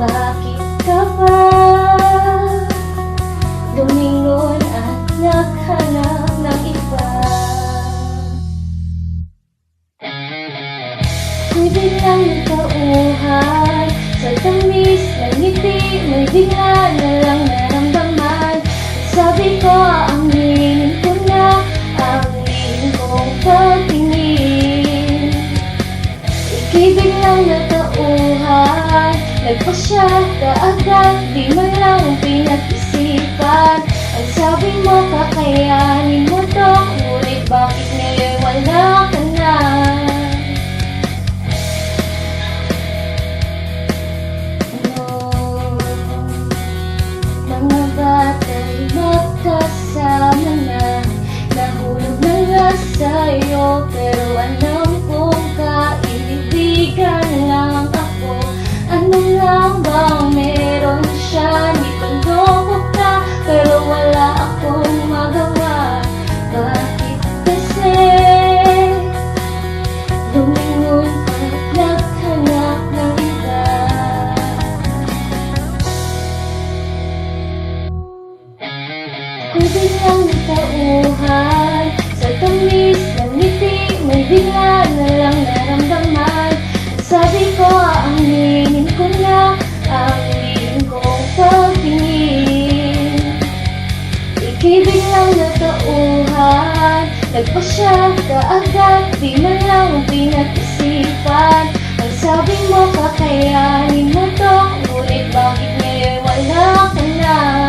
Bakit ka ba lumingon at naghanap ng iba? May biglang nagtauhan sa tamis ng ngiti, may bigla na lang naramdaman. Sabi ko, aaminin ko na ang lihim kong pagtingin. Ika'y biglang natauhan, nagpasya kaagad, di man lang pinag-isipan. Ang sabi mo, kakayanin mo to, ngunit bakit ngayon wala ka na? Mga bata'y magkasama na, nahulog na nga sa'yo, pero alam kong kaibigan lang ako. Ano lang bang meron siya? Di panloko ka, pero wala akong magawa. Bakit kasi lumingon at naghanap ng iba? Kung biglang nagtauhan sa tamis ng ngiti, may bigla na lang naramdaman. Sabi ko, aaminin ko na ang lihim kong pagtingin. Ika'y biglang natauhan, nagpasya kaagad, di man lang pinag-isipan. Ang sabi mo, kakayanin mo to, ngunit bakit ngayon wala ka na?